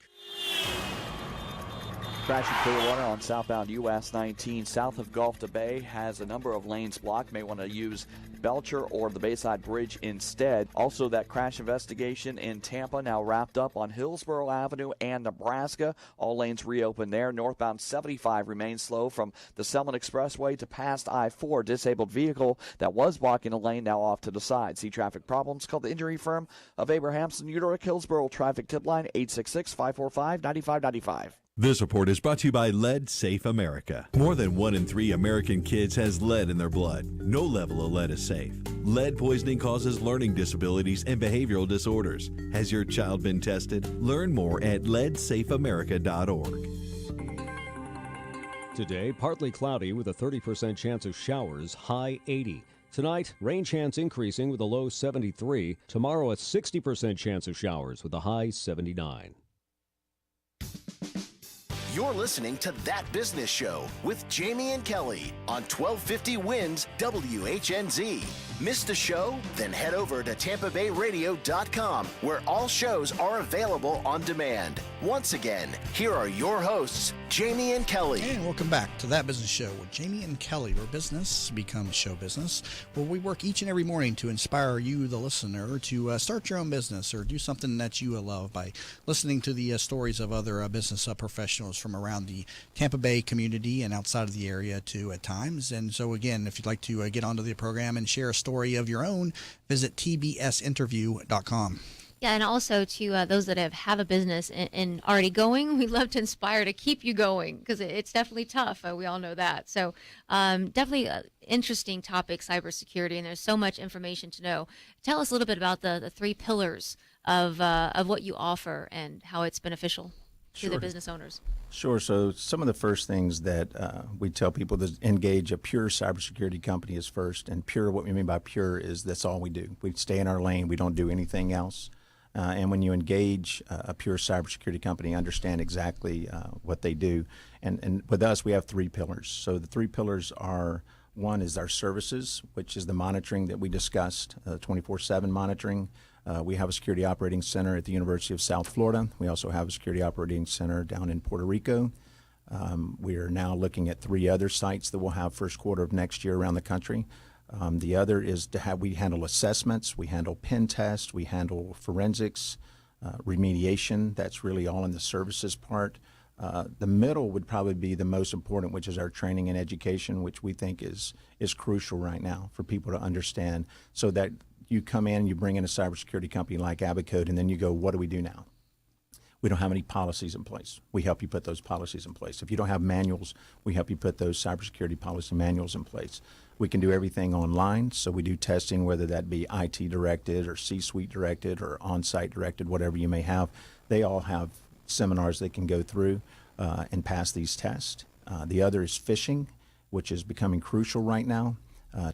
Crash in Clearwater on southbound US 19 south of Gulf to Bay has a number of lanes blocked. May want to use Belcher or the Bayside Bridge instead. Also, that crash investigation in Tampa now wrapped up on Hillsborough Avenue and Nebraska. All lanes reopened there. Northbound 75 remains slow from the Selman Expressway to past I-4. Disabled vehicle that was blocking a lane now off to the side. See traffic problems? Call the injury firm of Abrahamson Uterick Hillsborough traffic tip line 866-545-9595. This report is brought to you by Lead Safe America. More than 1 in 3 American kids has lead in their blood. No level of lead is safe. Lead poisoning causes learning disabilities and behavioral disorders. Has your child been tested? Learn more at leadsafeamerica.org. Today, partly cloudy with a 30% chance of showers, high 80. Tonight, rain chance increasing with a low 73. Tomorrow, a 60% chance of showers with a high 79. You're listening to That Business Show with Jamie and Kelly on 1250 Wins WHNZ. Missed a show? Then head over to TampaBayRadio.com, where all shows are available on demand. Once again, here are your hosts, Jamie and Kelly. And welcome back to That Business Show with Jamie and Kelly, where business becomes show business, where we work each and every morning to inspire you, the listener, to start your own business or do something that you love by listening to the stories of other business professionals from around the Tampa Bay community and outside of the area too at times. And so again, if you'd like to get onto the program and share a story of your own, visit tbsinterview.com. Yeah, and also to those that have a business and already going, we'd love to inspire to keep you going because it's definitely tough. We all know that. So definitely interesting topic, cybersecurity, and there's so much information to know. Tell us a little bit about the three pillars of what you offer and how it's beneficial to the business owners. Sure. So some of the first things that we tell people to engage a pure cybersecurity company is first. And pure, what we mean by pure is that's all we do. We stay in our lane. We don't do anything else. And when you engage a pure cybersecurity company, understand exactly what they do. And with us, we have three pillars. So the three pillars are, one is our services, which is the monitoring that we discussed, 24/7 monitoring. We have a security operating center at the University of South Florida. We also have a security operating center down in Puerto Rico. We are now looking at 3 other sites that we'll have first quarter of next year around the country. The other is we handle assessments, we handle pen tests, we handle forensics, remediation. That's really all in the services part. The middle would probably be the most important, which is our training and education, which we think is crucial right now for people to understand, so that you come in, you bring in a cybersecurity company like Abacode, and then you go, what do we do now? We don't have any policies in place. We help you put those policies in place. If you don't have manuals, we help you put those cybersecurity policy manuals in place. We can do everything online, so we do testing, whether that be IT directed or C-suite directed or on-site directed, whatever you may have. They all have seminars they can go through and pass these tests. The other is phishing, which is becoming crucial right now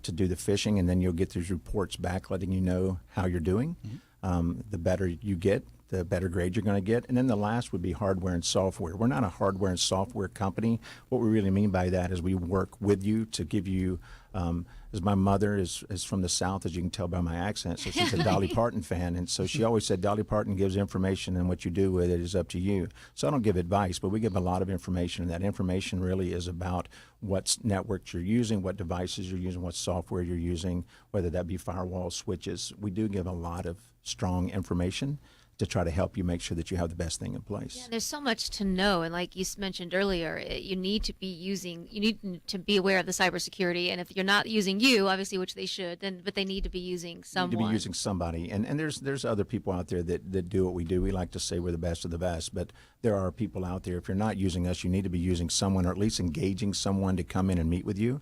to do the phishing, and then you'll get these reports back letting you know how you're doing. The better you get, the better grade you're going to get. And then the last would be hardware and software. We're not a hardware and software company. What we really mean by that is we work with you to give you, as my mother is from the South, as you can tell by my accent, so she's a Dolly Parton fan. And so she always said, Dolly Parton gives information and what you do with it is up to you. So I don't give advice, but we give a lot of information. And that information really is about what networks you're using, what devices you're using, what software you're using, whether that be firewalls, switches. We do give a lot of strong information to try to help you make sure that you have the best thing in place. Yeah, there's so much to know, and like you mentioned earlier, you need to be aware of the cybersecurity, and if you're not using you, obviously, which they should, but they need to be using someone. You need to be using somebody, and there's other people out there that do what we do. We like to say we're the best of the best, but there are people out there. If you're not using us, you need to be using someone, or at least engaging someone to come in and meet with you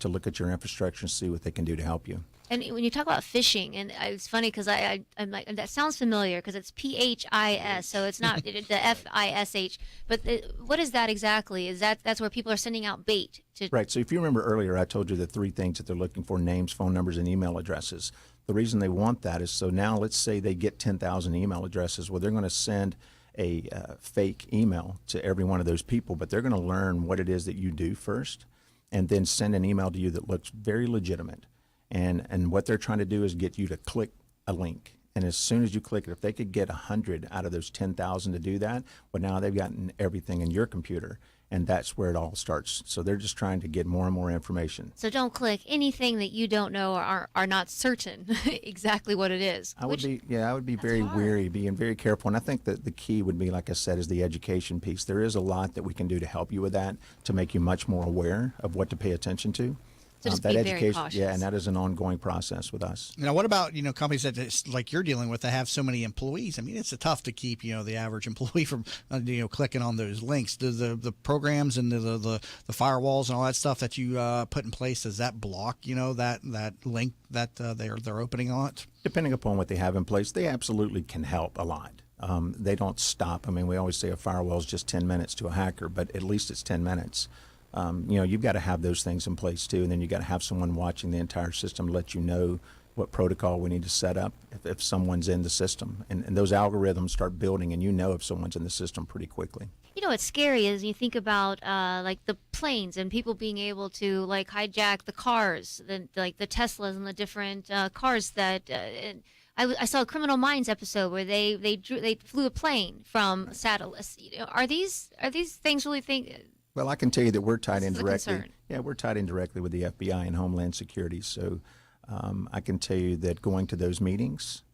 to look at your infrastructure and see what they can do to help you. And when you talk about phishing, and it's funny because I'm like, that sounds familiar because it's PHIS, so it's not the FISH. But what is that exactly? That's where people are sending out bait to? Right. So if you remember earlier, I told you the 3 things that they're looking for: names, phone numbers, and email addresses. The reason they want that is so now let's say they get 10,000 email addresses. Well, they're going to send a fake email to every one of those people, but they're going to learn what it is that you do first, and then send an email to you that looks very legitimate. And what they're trying to do is get you to click a link. And as soon as you click it, if they could get 100 out of those 10,000 to do that, well, now they've gotten everything in your computer. And that's where it all starts. So they're just trying to get more and more information. So don't click anything that you don't know or are not certain exactly what it is. I would be very wary, being very careful. And I think that the key would be, like I said, is the education piece. There is a lot that we can do to help you with that, to make you much more aware of what to pay attention to. So just that be education, very cautious. yeah, and that is an ongoing process with us. Now, what about companies that like you're dealing with that have so many employees? I mean, it's tough to keep the average employee from clicking on those links. Do the programs and the firewalls and all that stuff that you put in place, does that block that link that they're opening on it? Depending upon what they have in place, they absolutely can help a lot. They don't stop. I mean, we always say a firewall is just 10 minutes to a hacker, but at least it's 10 minutes. You've got to have those things in place too, and then you got to have someone watching the entire system, let you know what protocol we need to set up if someone's in the system. And those algorithms start building, and you know if someone's in the system pretty quickly. You know what's scary is you think about like the planes and people being able to like hijack the cars, like the Teslas and the different cars that. I saw a Criminal Minds episode where they flew a plane from satellites. You know, are these things really Well, I can tell you that we're tied in This is a directly. concern. Yeah, we're tied in directly with the FBI and Homeland Security. So I can tell you that going to those meetings,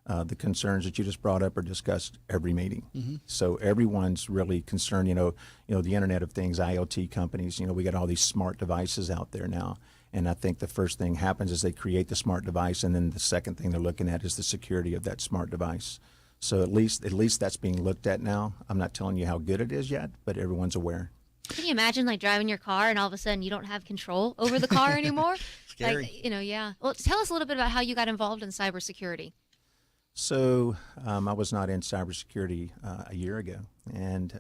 the concerns that you just brought up are discussed every meeting. Mm-hmm. So everyone's really concerned. You know, the Internet of Things, IoT companies. You know, we got all these smart devices out there now. And I think the first thing happens is they create the smart device, and then the second thing they're looking at is the security of that smart device. So at least that's being looked at now. I'm not telling you how good it is yet, but everyone's aware. Can you imagine like driving your car and all of a sudden you don't have control over the car anymore? Scary. Like, yeah. Well, tell us a little bit about how you got involved in cybersecurity. So I was not in cybersecurity a year ago, and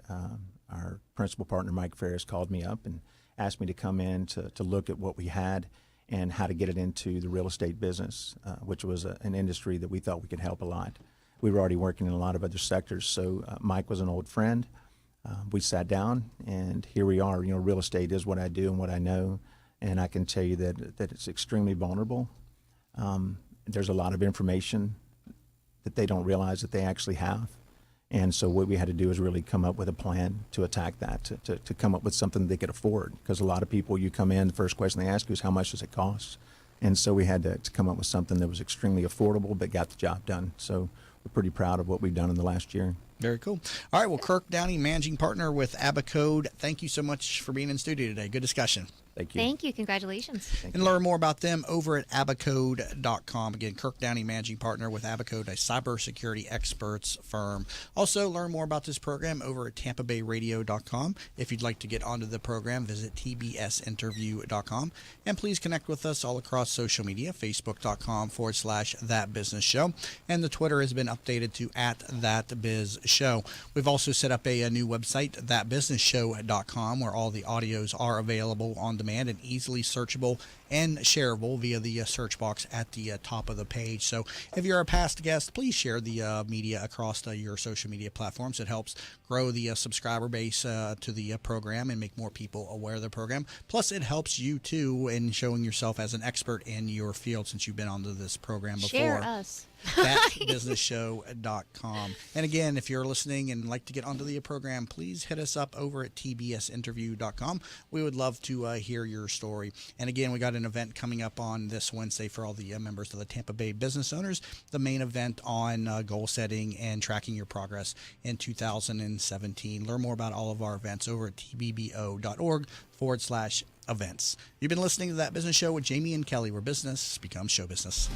our principal partner, Mike Ferris, called me up and asked me to come in to look at what we had and how to get it into the real estate business, which was an industry that we thought we could help a lot. We were already working in a lot of other sectors, so Mike was an old friend. We sat down, and here we are. You know, real estate is what I do and what I know, and I can tell you that it's extremely vulnerable. There's a lot of information that they don't realize that they actually have. And so what we had to do is really come up with a plan to attack that, to come up with something they could afford. Because a lot of people, you come in, the first question they ask you is, how much does it cost? And so we had to come up with something that was extremely affordable but got the job done. So we're pretty proud of what we've done in the last year. Very cool. All right, well, Kirk Downey, managing partner with Abacode, thank you so much for being in studio today. Good discussion. Thank you. Thank you. Congratulations. And learn more about them over at abacode.com. Again, Kirk Downey, managing partner with Abacode, a cybersecurity experts firm. Also, learn more about this program over at tampabayradio.com. If you'd like to get onto the program, visit tbsinterview.com. And please connect with us all across social media, facebook.com/thatbusinessshow. And the Twitter has been updated to @thatbizshow. We've also set up a new website, thatbusinessshow.com, where all the audios are available on demand and easily searchable and shareable via the search box at the top of the page. So if you're a past guest, please share the media across your social media platforms. It helps grow the subscriber base to the program and make more people aware of the program. Plus, it helps you, too, in showing yourself as an expert in your field since you've been onto this program before. Share us. thatbusinessshow.com. And again, if you're listening and like to get onto the program, please hit us up over at tbsinterview.com. We would love to hear your story. And again, we got an event coming up on this Wednesday for all the members of the Tampa Bay business owners, the main event on goal setting and tracking your progress in 2017. Learn more about all of our events over at tbbo.org/events. You've been listening to That Business Show with Jamie and Kelly, where business becomes show business.